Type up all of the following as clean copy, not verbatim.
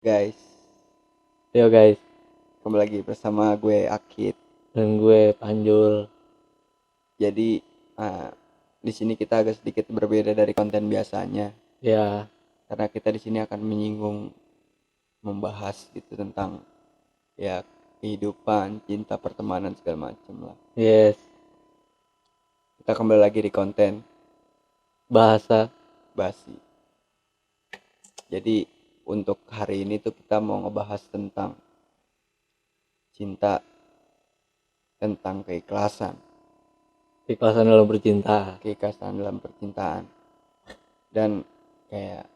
Guys, Yo guys, kembali lagi bersama gue Akid. dan gue Panjul. Jadi di sini kita agak sedikit berbeda dari konten biasanya Ya, karena kita di sini akan menyinggung, membahas gitu tentang ya kehidupan, cinta, pertemanan segala macam lah. yes, Kita kembali lagi di konten bahasa. basi. Jadi untuk hari ini tuh kita mau ngebahas tentang cinta, tentang Keikhlasan dalam bercinta. keikhlasan dalam percintaan, dan kayak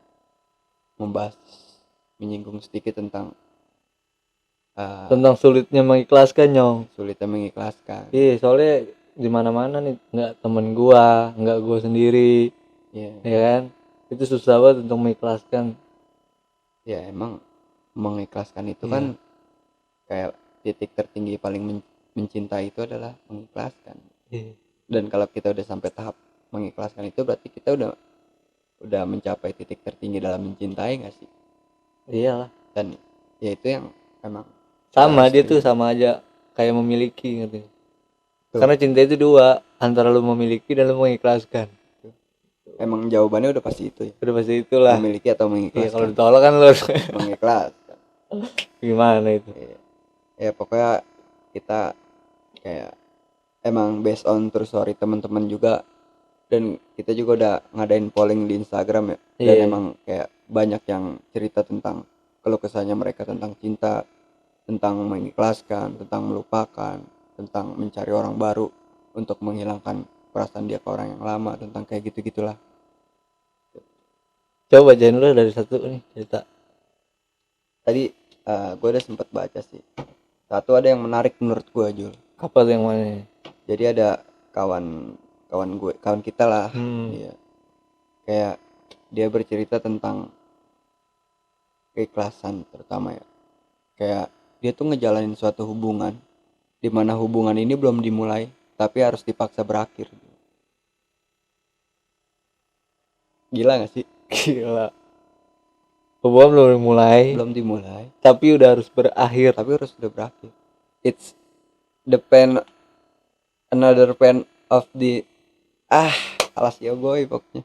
membahas, menyinggung sedikit tentang Tentang sulitnya mengikhlaskan, Nyong. sulitnya mengikhlaskan. Iya, soalnya di mana-mana nih nggak temen gua, nggak gua sendiri, Ya, ya kan? Itu susah banget untuk mengikhlaskan. ya emang mengikhlaskan itu Iya. kan kayak titik tertinggi paling mencintai itu adalah mengikhlaskan. Iya. Dan kalau kita udah sampai tahap mengikhlaskan itu berarti kita udah mencapai titik tertinggi dalam mencintai nggak sih? Iyalah. Dan ya itu yang emang kita Sama harus dia tuh terima. sama aja kayak memiliki gitu. Tuh, Karena cinta itu dua, antara lu memiliki dan lu mengikhlaskan. emang jawabannya udah pasti itu ya. Udah pasti itulah. Memiliki atau Iya, kalau mengikhlaskan? ditolak kan lu Mengikhlaskan. gimana itu? Ya, ya pokoknya kita kayak emang based on true story teman-teman juga, dan kita juga udah ngadain polling di Instagram ya, dan Iya. emang kayak banyak yang cerita tentang keluh kesahnya mereka tentang cinta, tentang mengikhlaskan, tentang melupakan, tentang mencari orang baru untuk menghilangkan perasaan dia ke orang yang lama, tentang kayak gitu-gitulah. Coba bacain dulu dari satu nih cerita. Tadi gue udah sempet baca sih, satu ada yang menarik menurut gue, Jul. Apa tuh yang mana nih? Jadi ada kawan kawan kita lah, Hmm. dia kayak dia bercerita tentang keikhlasan terutama ya, kayak dia tuh ngejalanin suatu hubungan di mana hubungan ini belum dimulai tapi harus dipaksa berakhir. Gila gak sih? Gila. Hubungan belum mulai, Belum dimulai tapi udah harus berakhir. tapi harus udah berakhir. It's the pen, another pen of the alas ya boy, pokoknya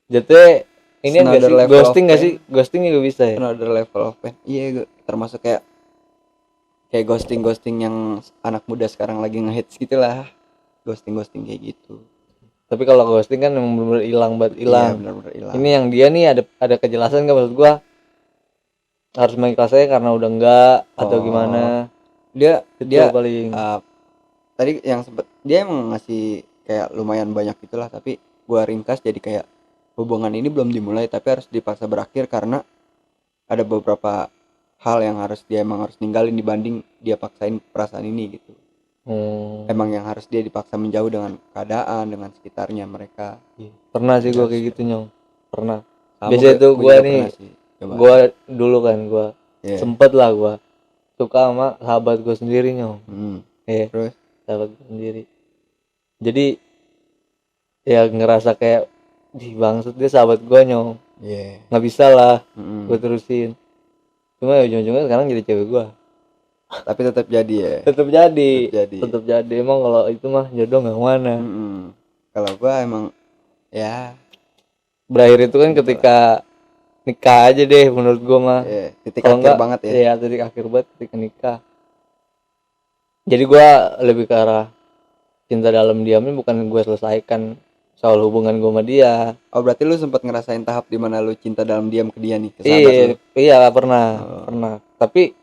Jatuh ini enggak another sih? level of Ghosting enggak pen, sih? Ghosting juga bisa ya? another level of pen. Iya, termasuk kayak ghosting ghosting yang anak muda sekarang lagi ngehits gitulah, ghosting ghosting kayak gitu. Tapi kalau ghosting kan memang benar-benar hilang banget Iya, hilang. benar-benar hilang. Ini yang dia nih ada kejelasan enggak maksud gua? Harus mengikhlasnya karena udah enggak atau gimana? dia Itu dia paling tadi yang sempet dia emang ngasih kayak lumayan banyak itulah, tapi gua ringkas jadi kayak hubungan ini belum dimulai tapi harus dipaksa berakhir karena ada beberapa hal yang harus dia emang harus ninggalin dibanding dia paksain perasaan ini gitu. Emang yang harus dia dipaksa menjauh dengan keadaan, dengan sekitarnya mereka. pernah sih Jadi gua harus kayak gitu, Nyong. Pernah. sama, Biasanya tuh gue gua juga nih, pernah sih. Coba. gua dulu kan gua Yeah. sempet lah gua suka sama sahabat gua sendiri, Nyong. Terus Sahabat gua sendiri. Jadi ya ngerasa kayak di bangsat dia sahabat gua, Nyong. yeah. Nggak bisa lah gua terusin. Cuma ya ujung-ujungnya sekarang jadi cewek gua. Tapi tetap jadi ya. Tetap jadi. Tetap jadi. Tetap jadi. Emang kalau itu mah jodoh nggak mana. Kalau gua emang ya Berakhir itu kan gitu ketika nikah aja deh menurut gua mah. yeah, titik Kalau akhir enggak banget ya. ya titik akhir banget ketika nikah. Jadi gua lebih ke arah cinta dalam diamnya bukan gue selesaikan soal hubungan gue sama dia. Oh, berarti lu sempat ngerasain tahap dimana lu cinta dalam diam ke dia nih, ke sahabat lu. Iya pernah. Tapi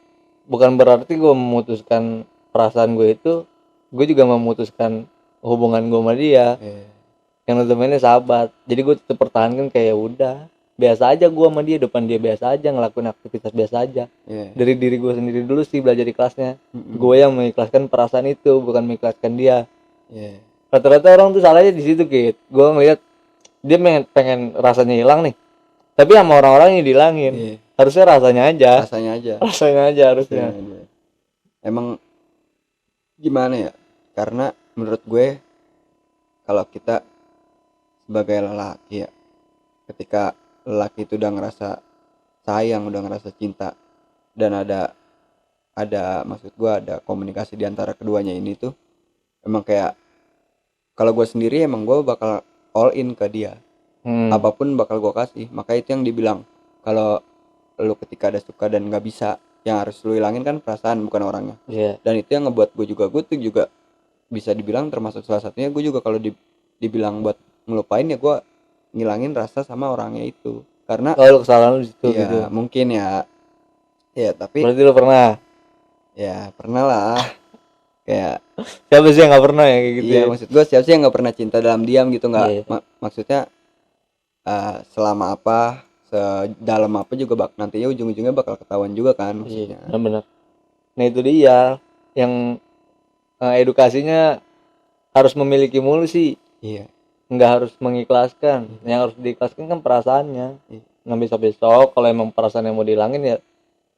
bukan berarti gue memutuskan perasaan gue itu, gue juga memutuskan hubungan gue sama dia. Yeah. Yang notabene sahabat. Jadi gue tetap pertahankan kayak udah biasa aja gue sama dia, depan dia biasa aja, ngelakuin aktivitas biasa aja. Yeah. Dari diri gue sendiri dulu sih belajar di kelasnya. Gue yang mengikhlaskan perasaan itu, bukan mengikhlaskan dia. Yeah. Rata-rata orang tuh salahnya di situ, Kit. Gue ngeliat dia pengen rasanya hilang nih, tapi sama orang-orang yang dihilangin. Yeah. Harusnya rasanya aja harusnya. Emang gimana ya, karena menurut gue kalau kita sebagai lelaki ya, ketika lelaki itu udah ngerasa sayang, udah ngerasa cinta dan ada maksud gue ada komunikasi di antara keduanya ini tuh, emang kayak kalau gue sendiri emang gue bakal all in ke dia, apapun bakal gue kasih. Maka itu yang dibilang kalau lu ketika ada suka dan nggak bisa, yang harus lu hilangin kan perasaan bukan orangnya. Iya. Dan itu yang ngebuat gue tuh juga bisa dibilang termasuk salah satunya. Gue juga kalau dibilang buat ngelupain ya gue ngilangin rasa sama orangnya itu, karena Oh, lu kesalahan lu di situ gitu. ya mungkin ya tapi Berarti lu pernah. ya pernah lah. Kayak Siapa sih yang nggak pernah ya kayak gitu iya, ya? maksud gue siapa sih yang nggak pernah cinta dalam diam gitu, nggak Iya. maksudnya selama apa sedalam apa juga nantinya ujung-ujungnya bakal ketahuan juga kan Iya, maksudnya. benar-benar. Nah itu dia yang edukasinya harus memiliki mulu sih, Iya. nggak harus mengikhlaskan. Yang harus diikhlaskan kan perasaannya. Iya. Nggak bisa besok kalau emang perasaan yang mau dihilangin ya,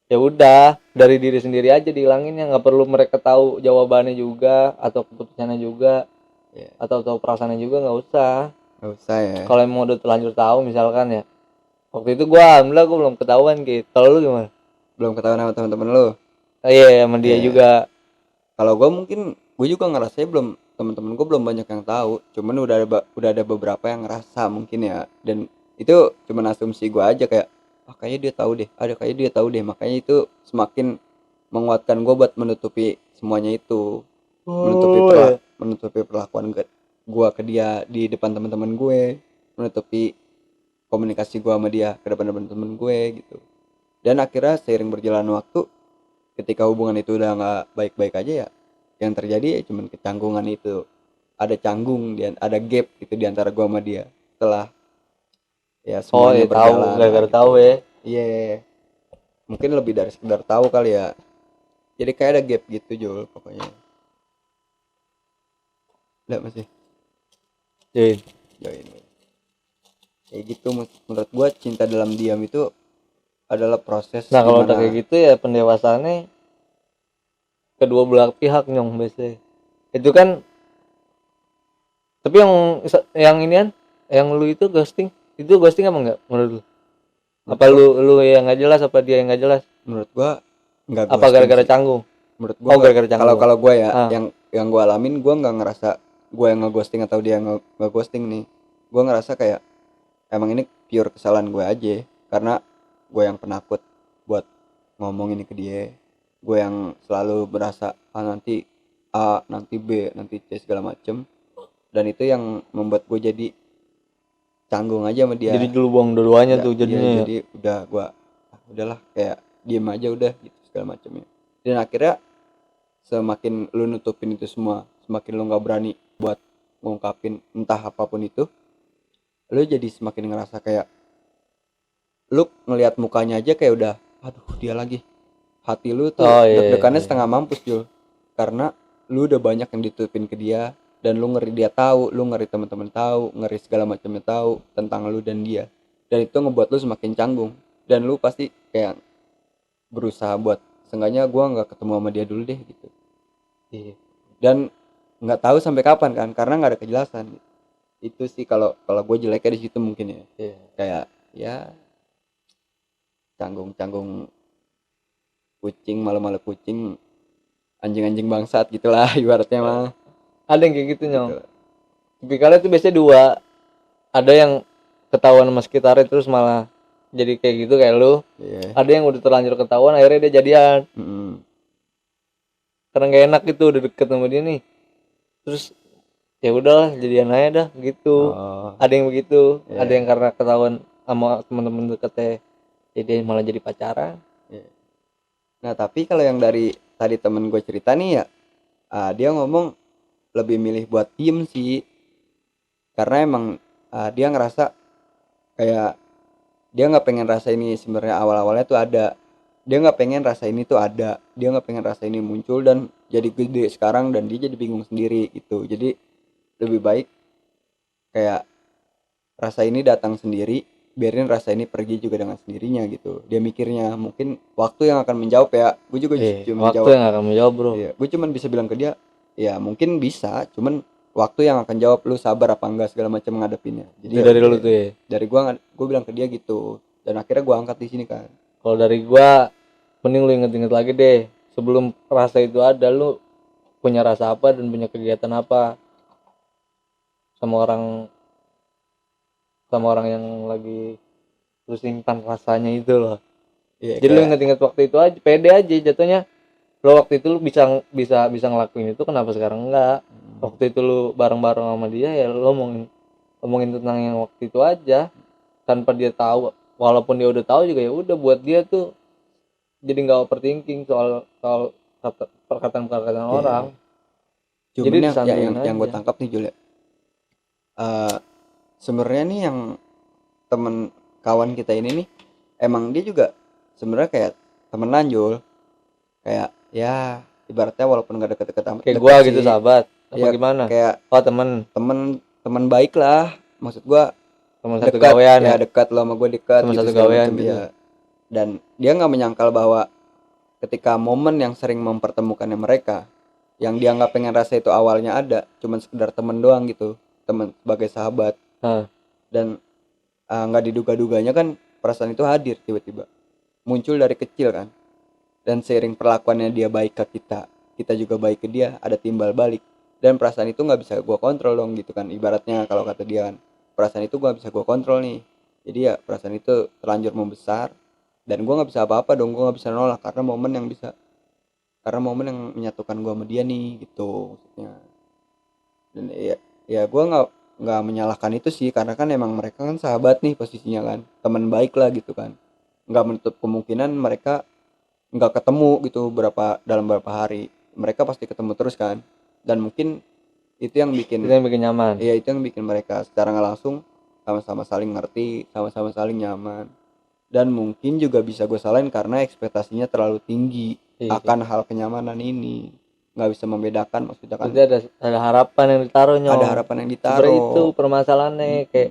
ya udah dari diri sendiri aja dihilanginnya, nggak perlu mereka tahu jawabannya juga atau keputusannya juga Iya. atau tahu perasaannya juga, nggak usah. Nggak usah ya. Kalau emang udah terlanjur tahu misalkan ya, waktu itu gua alhamdulillah gua belum ketahuan gitu. Kalau lu gimana? Belum ketahuan sama teman-teman lu. Oh, iya sama dia Iya. juga. Kalau gue mungkin gue juga ngerasanya belum, teman-teman gue belum banyak yang tahu, cuman udah ada beberapa yang ngerasa mungkin ya, dan itu cuman asumsi gue aja kayak kayaknya dia tahu deh, kayaknya dia tahu deh, makanya itu semakin menguatkan gue buat menutupi semuanya itu, Oh iya. menutupi perlakuan gue ke dia di depan teman-teman gue, menutupi komunikasi gue sama dia ke depan teman-teman gue gitu. Dan akhirnya seiring berjalan waktu, ketika hubungan itu udah nggak baik-baik aja ya, yang terjadi ya cuman kecanggungan itu, ada canggung dan ada gap gitu di antara gua sama dia setelah ya Oh semuanya iya tahu, berjalan lah gara-gara tahu gitu. ya. Iya, mungkin lebih dari sekedar tahu kali ya, jadi kayak ada gap gitu Jul pokoknya. Udah masih Jadi, join kayak gitu. Menurut gua cinta dalam diam itu adalah proses nah kalau udah kayak dimana gitu ya pendewasaannya kedua belah pihak nyong biasanya. Itu kan, tapi yang ini kan, yang lu itu ghosting apa enggak menurut lu? menurut Apa gua, lu yang nggak jelas, apa dia yang nggak jelas? menurut gua nggak Apa ghosting gara-gara sih. canggung? Menurut gua Oh nggak, gara-gara kalau canggung. kalau gua ya Ah. yang gua alamin, gua nggak ngerasa gua yang ngeghosting atau dia ngeghosting nih. Gua ngerasa kayak emang ini pure kesalahan gue aja, karena gue yang penakut buat ngomong ini ke dia. Gue yang selalu berasa nanti A, nanti B, nanti C segala macem, dan itu yang membuat gue jadi canggung aja sama dia. Jadi dulu buang dua-duanya Ya, tuh iya, jadinya ya. jadi udah gue udahlah kayak diem aja udah gitu segala macemnya. Dan akhirnya semakin lu nutupin itu semua, semakin lu nggak berani buat ngungkapin entah apapun itu, lu jadi semakin ngerasa kayak lu ngelihat mukanya aja kayak udah aduh dia lagi. Hati lu tuh Oh iya, deg-degannya iya. setengah mampus Jul, karena lu udah banyak yang ditutupin ke dia, dan lu ngeri dia tahu, lu ngeri teman-teman tahu, ngeri segala macamnya tahu tentang lu dan dia, dan itu ngebuat lu semakin canggung, dan lu pasti kayak berusaha buat seenggaknya gua nggak ketemu sama dia dulu deh gitu. Iya. Dan nggak tahu sampai kapan kan, karena nggak ada kejelasan. Itu sih kalau kalau gue jeleknya di situ mungkin ya, Iya. kayak ya canggung-canggung kucing, malu-malu kucing, anjing-anjing bangsat gitulah ibaratnya mah Ada yang kayak gitu nyong. gitu. Tipikalnya tuh biasanya dua. Ada yang ketahuan sama sekitarnya terus malah jadi kayak gitu kayak lu. Iya. Ada yang udah terlanjur ketahuan akhirnya dia jadian. Mm-mm. Karena gak enak gitu udah deket sama dia nih. Terus ya udahlah jadian aja dah gitu. Oh, Ada yang begitu, iya. ada yang karena ketahuan sama teman-teman deketnya jadi malah jadi pacaran. Iya. Nah tapi kalau yang dari tadi temen gue cerita nih ya, dia ngomong lebih milih buat diem sih, karena emang dia ngerasa kayak dia nggak pengen rasa ini sebenarnya awal-awalnya tuh ada, dia nggak pengen rasa ini tuh ada, dia nggak pengen rasa ini muncul dan jadi gede sekarang, dan dia jadi bingung sendiri gitu. Jadi lebih baik kayak rasa ini datang sendiri, biarin rasa ini pergi juga dengan sendirinya gitu. Dia mikirnya mungkin waktu yang akan menjawab ya. Gue juga cuma Waktu menjawab. yang akan menjawab bro. Iya, gue cuman bisa bilang ke dia, ya mungkin bisa, cuman waktu yang akan jawab lu sabar apa enggak segala macam ngadepinnya. Jadi Itu ya dari udah, lu tuh ya. dari gue bilang ke dia gitu, dan akhirnya gue angkat di sini kan. Kalau dari gua mending lu inget-inget lagi deh sebelum rasa itu ada, lu punya rasa apa dan punya kegiatan apa sama orang yang lagi lu simpan rasanya itu loh. Iya Jadi lu kayak inget-inget waktu itu aja, pede aja jatuhnya. Lo waktu itu lu bisa bisa bisa ngelakuin itu, kenapa sekarang enggak? Waktu itu lu bareng-bareng sama dia ya lu ngomongin ngomongin tentang yang waktu itu aja tanpa dia tahu. Walaupun dia udah tahu juga ya udah, buat dia tuh jadi nggak overthinking soal soal perkataan-perkataan orang. iya. Jadi Cuman disantuin yang gue aja. tangkap nih Jul ya, eh, sebenarnya nih yang temen kawan kita ini nih emang dia juga sebenarnya kayak temenan Jul, kayak ya ibaratnya walaupun gak deket-deket amat Kayak deket gua gitu sih, sahabat apa ya gimana? kayak Oh temen, temen temen baik lah, maksud gua temen satu dekat gawean ya, ya, dekat lo sama gue dekat temen gitu satu segala gawean macam gitu. ya. Dan dia nggak menyangkal bahwa ketika momen yang sering mempertemukannya mereka, yang dia nggak pengen rasa itu awalnya ada cuman sekedar temen doang gitu, temen sebagai sahabat. Nah, Dan nggak diduga-duganya kan perasaan itu hadir tiba-tiba muncul dari kecil kan, dan seiring perlakuannya dia baik ke kita, kita juga baik ke dia, ada timbal balik. Dan perasaan itu nggak bisa gua kontrol dong gitu kan, ibaratnya kalau kata dia kan perasaan itu gua bisa gua kontrol nih. Jadi ya perasaan itu terlanjur membesar dan gua nggak bisa apa-apa dong, gua nggak bisa nolak karena momen yang menyatukan gua sama dia nih gitu maksudnya. Dan ya gua nggak menyalahkan itu sih, karena kan emang mereka kan sahabat nih posisinya kan, teman baik lah gitu kan. Nggak menutup kemungkinan mereka nggak ketemu gitu dalam berapa hari, mereka pasti ketemu terus kan. Dan mungkin itu yang itu bikin, yang bikin nyaman. ya itu yang bikin mereka secara nggak langsung sama-sama saling ngerti, sama-sama saling nyaman. Dan mungkin juga bisa gue salahin karena ekspektasinya terlalu tinggi Iya. akan hal kenyamanan ini, nggak bisa membedakan maksudnya kan. Berarti ada harapan yang ditaruh Ada nyong. harapan yang Sebenarnya itu ditaruh. permasalahannya, kayak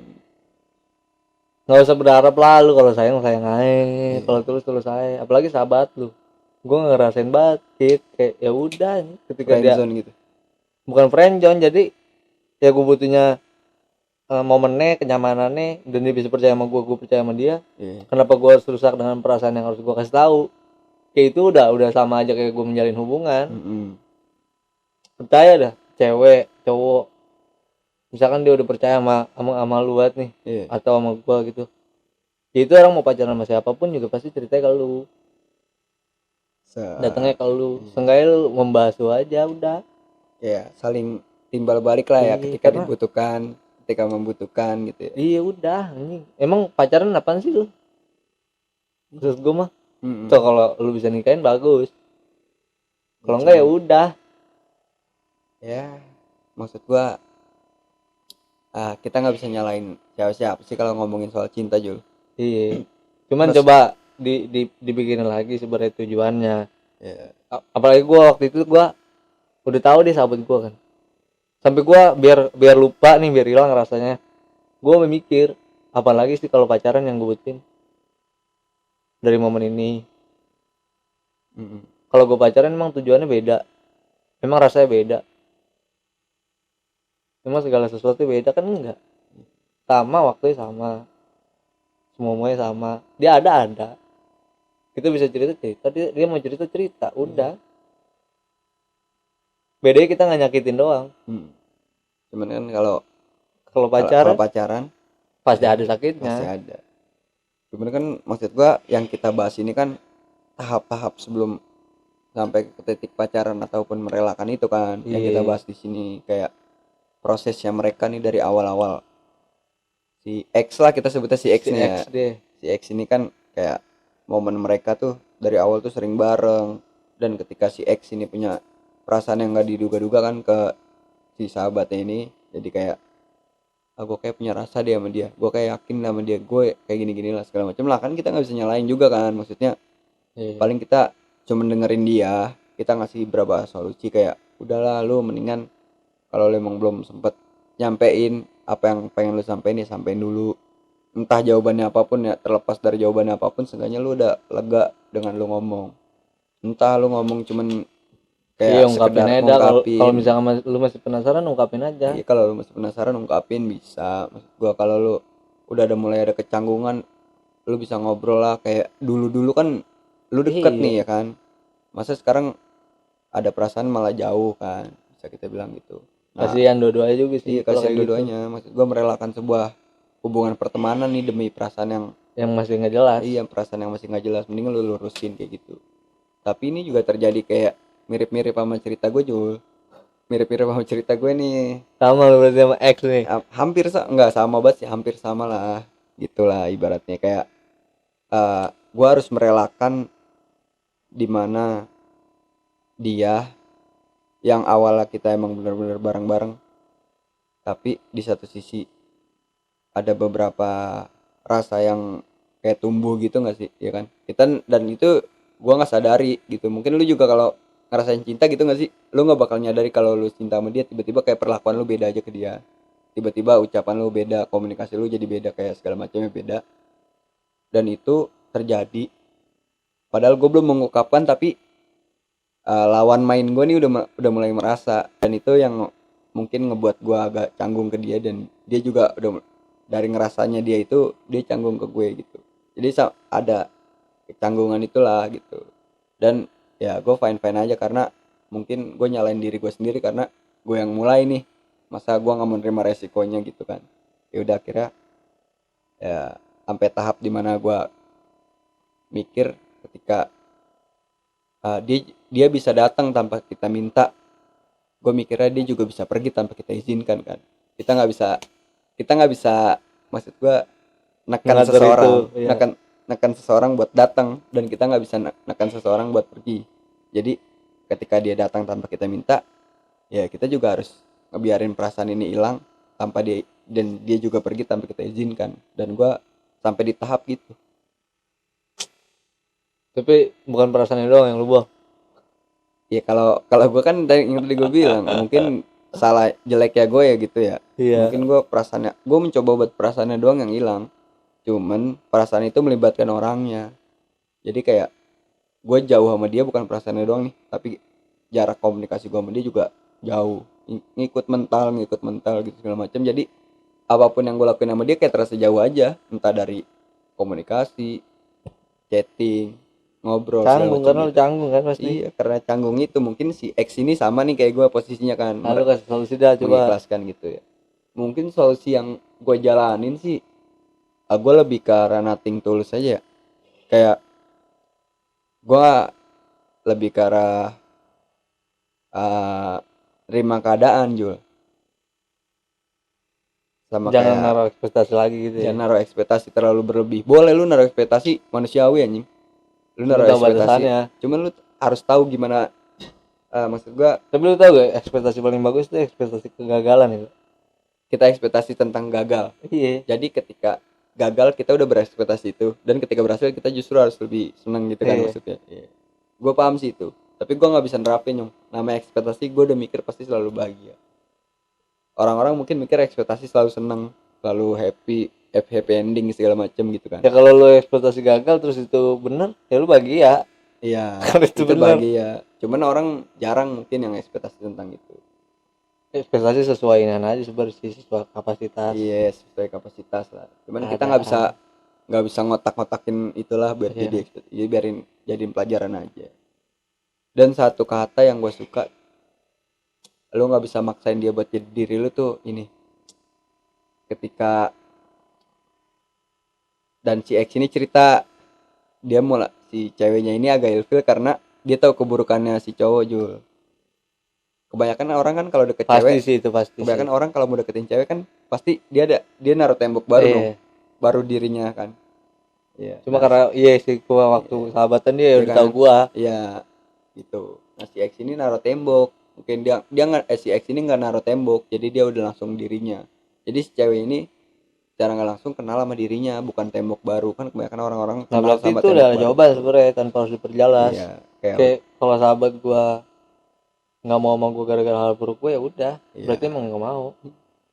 nggak usah berharap lah, lu kalau sayang sayang aja, kalau Iya. tulus tulus aja, apalagi sahabat lu. Gue ngerasain banget Kit. Kayak ya udah, ketika dia Friendzone gitu. bukan friendzone, jadi ya gue butuhnya momennya, kenyamanannya, dan dia bisa percaya sama gue percaya sama dia. Iya. Kenapa gue harus rusak dengan perasaan yang harus gue kasih tahu? Kayak itu udah sama aja kayak gue menjalin hubungan. Percaya dah, cewek cowok, misalkan dia udah percaya sama lu banget nih, Iya. atau sama gue gitu, ya itu orang mau pacaran sama siapapun juga pasti ceritanya ke lu, datangnya ke lu, seenggaknya lu membahas lu aja udah. Ya saling timbal balik lah ya, Iya, ketika karena dibutuhkan, ketika membutuhkan gitu ya. iya udah, ini emang pacaran apaan sih lu, maksud gue mah. Mm-mm. So kalau lu bisa nikahin bagus, kalau Ya, enggak ya cuman, udah. ya maksud gua kita nggak bisa nyalain siapa-siapa sih kalau ngomongin soal cinta Jul. Iya, cuman Terus coba dibikin lagi sebenarnya tujuannya. ya, Apalagi gue waktu itu gue udah tahu deh sahabat gue kan, sampai gue biar lupa nih, biar hilang rasanya, gue mikir apalagi sih kalau pacaran yang gue butuhin dari momen ini. mm-mm. Kalau gue pacaran emang tujuannya beda, emang rasanya beda, emang segala sesuatu beda kan, enggak sama, waktunya sama, semuanya sama, dia ada, kita bisa cerita dia mau cerita cerita udah. Bedanya kita nggak nyakitin doang. Cuman kan kalau Kalau kalau pacaran pacaran pasti ya ada pasti sakitnya. ada. Cuman kan maksud gua yang kita bahas ini kan tahap-tahap sebelum sampai ke titik pacaran ataupun merelakan itu kan, yang kita Iya, bahas di sini kayak prosesnya mereka nih dari awal-awal. Si X lah kita sebutnya si X si nih ya. X deh. Si X ini kan kayak momen mereka tuh dari awal tuh sering bareng, dan ketika si X ini punya perasaan yang nggak diduga-duga kan ke si sahabatnya ini, jadi kayak gue kayak punya rasa dia sama dia, gue kayak yakin sama dia, gue kayak gini-gini lah segala macam lah kan, kita nggak bisa nyalain juga kan maksudnya. Iya. Paling kita cuma dengerin dia, kita ngasih beberapa solusi kayak udahlah lu mendingan kalau lu emang belum sempet nyampein apa yang pengen lu sampein ya sampein dulu, entah jawabannya apapun ya, terlepas dari jawabannya apapun seenggaknya lu udah lega dengan lu ngomong. Entah lu ngomong cuman Iya, kayak ungkapin sekedar aja dah. Kalau ngungkapin. misalnya lu masih penasaran, ungkapin aja. Iya kalau lu masih penasaran ungkapin bisa, maksud gua kalau lu udah mulai ada kecanggungan, lu bisa ngobrol lah kayak dulu-dulu kan. lu deket Iya, nih ya kan, masa sekarang ada perasaan malah jauh kan, bisa kita bilang gitu. Nah, kasihan dua-duanya juga sih iya kalau kasihan kayak gitu, dua-duanya, maksud gua merelakan sebuah hubungan pertemanan nih demi perasaan yang, yang masih nggak jelas. iya perasaan yang masih nggak jelas, mending lu lurusin kayak gitu. Tapi ini juga terjadi kayak mirip-mirip sama cerita gue Jul, mirip-mirip sama cerita gue nih. Sama lu berarti sama X nih. Hampir nggak sama banget sih, hampir sama lah gitulah ibaratnya kayak gue harus merelakan dimana dia yang awalnya kita emang bener-bener bareng-bareng, tapi di satu sisi ada beberapa rasa yang kayak tumbuh gitu nggak sih ya kan kita, dan itu gua nggak sadari gitu. Mungkin lu juga kalau ngerasain cinta gitu nggak sih, lu nggak bakal nyadari kalau lu cinta sama dia, tiba-tiba kayak perlakuan lu beda aja ke dia, tiba-tiba ucapan lu beda, komunikasi lu jadi beda, kayak segala macamnya beda. Dan itu terjadi padahal gue belum mengungkapkan, tapi lawan main gue nih udah mulai merasa, dan itu yang mungkin ngebuat gue agak canggung ke dia, dan dia juga udah dari ngerasanya dia itu dia canggung ke gue gitu. Jadi ada kecanggungan itulah gitu. Dan ya gue fine fine aja, karena mungkin gue nyalain diri gue sendiri karena gue yang mulai nih, masa gue nggak menerima resikonya gitu kan. Ya udah akhirnya ya sampai tahap dimana gue mikir ketika dia bisa datang tanpa kita minta, gue mikirnya dia juga bisa pergi tanpa kita izinkan kan. Kita nggak bisa maksud gue nekan Mengatur itu seseorang, ya. nekan seseorang buat datang, dan kita nggak bisa nekan seseorang buat pergi. Jadi ketika dia datang tanpa kita minta, ya kita juga harus ngebiarin perasaan ini hilang tanpa dia, dan dia juga pergi tanpa kita izinkan. Dan gue sampai di tahap gitu. Tapi bukan perasaannya doang yang lu buang. Ya kalau kalau gue kan yang tadi gue bilang mungkin salah jeleknya gue ya gitu ya. Iya, Mungkin gue mencoba buat perasaannya doang yang hilang, cuman perasaan itu melibatkan orangnya. Jadi kayak gue jauh sama dia bukan perasaannya doang nih, tapi jarak komunikasi gue sama dia juga jauh. Ngikut mental gitu segala macam. Jadi apapun yang gue lakuin sama dia kayak terasa jauh aja, entah dari komunikasi, chatting, ngobrol segala canggung macam karena lu gitu. canggung kan pasti. Iya, karena canggung itu mungkin si X ini sama nih kayak gue posisinya kan, Nah, lu kasih solusi dah coba. mengikhlaskan gitu ya. Mungkin solusi yang gue jalanin sih, gue lebih ke arah nothing tulus aja ya. Kayak gue lebih ke arah uh, terima keadaan Jul, sama Jangan kayak naruh ekspektasi lagi gitu ya. jangan naruh ekspektasi terlalu berlebih. Boleh lu naruh ekspektasi, manusiawi anjing, lu Cuma naruh tahu ekspektasi, batasannya. cuman lu harus tahu gimana, maksud gue Tapi lu tahu gak ekspektasi paling bagus itu ekspektasi kegagalan itu. kita ekspektasi tentang gagal. Iya. Jadi ketika gagal kita udah berekspektasi itu, dan ketika berhasil kita justru harus lebih senang gitu kan Iya. maksudnya. Iya. Gue paham sih itu, tapi gue nggak bisa nerapin Nyong. Namanya ekspektasi, gue udah mikir pasti selalu bahagia. Orang-orang mungkin mikir ekspektasi selalu seneng, selalu happy, happy ending segala macem gitu kan. Ya kalau lu ekspektasi gagal terus itu bener, ya lu bahagia. Iya, Kalau itu itu bener, bahagia. Cuman orang jarang mungkin yang ekspektasi tentang itu. ekspektasi sesuai dengan aja sebenarnya sesuai kapasitas. Iya, sesuai kapasitas lah. Cuman kita Keadaan. nggak bisa ngotak-ngotakin itulah buat jadi Iya. ekspektasi. Jadi biarin jadiin pelajaran aja. Dan satu kata yang gue suka, lu nggak bisa maksain dia buat jadi diri lu tuh ini, ketika dan si X ini cerita dia mulai, si ceweknya ini agak ilfil karena dia tahu keburukannya si cowok Jul. Kebanyakan orang kan kalau deket Pasti cewek, sih itu pasti sih. kebanyakan orang kalau mau deketin cewek kan pasti dia naruh tembok baru dong, Iya. baru dirinya kan. Iya. Cuma Nah, karena iya sih gua waktu iya, sahabatan dia ya iya udah kan, tahu gua. iya gitu. Nah si X ini naruh tembok, mungkin dia nggak, si X ini nggak naruh tembok, jadi dia udah langsung dirinya. Jadi si cewek ini secara nggak langsung kenal sama dirinya, bukan tembok baru. Kan kebanyakan orang-orang Nah kenal berarti sama itu udah tembok ada baru jawaban tuh. sebenarnya tanpa harus diperjelas. Iya, kayak Kayak kalau sahabat gua nggak mau sama gua gara-gara hal buruk gua ya udah, iya. berarti emang nggak mau.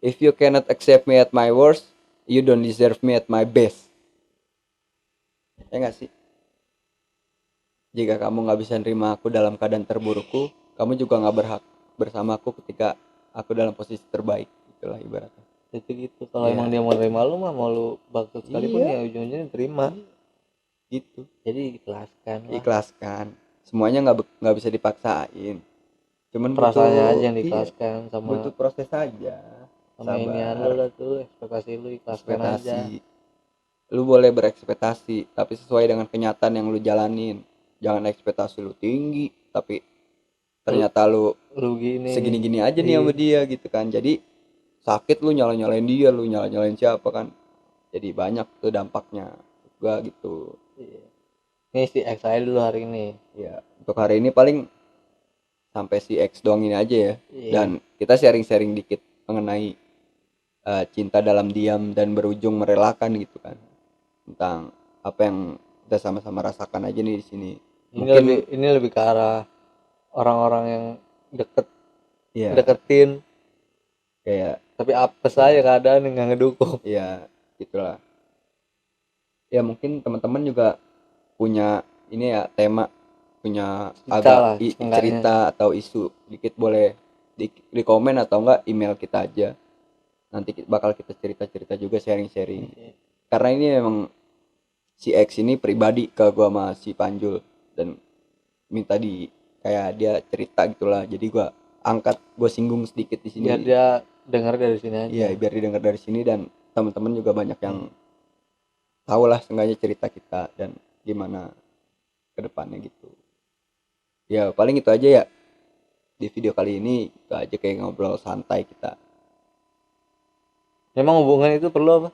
If you cannot accept me at my worst, you don't deserve me at my best. Ya nggak sih? Jika kamu nggak bisa nerima aku dalam keadaan terburukku, kamu juga nggak berhak bersamaku ketika aku dalam posisi terbaik. Itulah ibaratnya. Itu gitu. Kalau emang Iya. dia mau nerima lu mah mau lu baktut sekalipun Iya. ya ujung-ujungnya terima. gitu. Jadi ikhlaskan lah. Ikhlaskan, semuanya nggak bisa dipaksain, cuman Perasaannya aja butuh, yang iya, diikhlaskan butuh sama proses aja, inian lu sabar, lah tuh, ekspektasi lu ikhlaskan aja. ekspektasi. Lu boleh berekspektasi tapi sesuai dengan kenyataan yang lu jalanin. Jangan ekspektasi lu tinggi tapi Lu, ternyata lu lu gini. segini-gini aja nih Iya. sama dia gitu kan. Jadi sakit lu nyala-nyalain dia, lu nyala-nyalain siapa kan. Jadi banyak tuh dampaknya juga gitu. Iya. Ini si X aja dulu hari ini. Ya, untuk hari ini paling sampai si X doang ini aja ya. Iya. Dan kita sharing-sharing dikit mengenai cinta dalam diam dan berujung merelakan gitu kan. Tentang apa yang kita sama-sama rasakan aja nih di sini. Mungkin Ini lebih ke arah orang-orang yang deket ya deketin kayak tapi apes aja keadaan yang nggak ngedukung. ya gitulah. Ya mungkin teman-teman juga punya ini ya tema, punya Cerita lah enggaknya. cerita atau isu dikit boleh di komen atau enggak email kita aja. Nanti bakal kita cerita-cerita juga sharing-sharing. Karena ini memang si X ini pribadi ke gua sama si Panjul dan minta di kayak dia cerita gitulah. Jadi gua angkat, gua singgung sedikit di sini. Biar dia dengar dari sini aja. Iya, biar didengar dari sini dan teman-teman juga banyak yang tahu lah seenggaknya cerita kita dan gimana ke depannya gitu. Ya paling itu aja ya di video kali ini, itu aja kayak ngobrol santai kita. Memang hubungan itu perlu apa?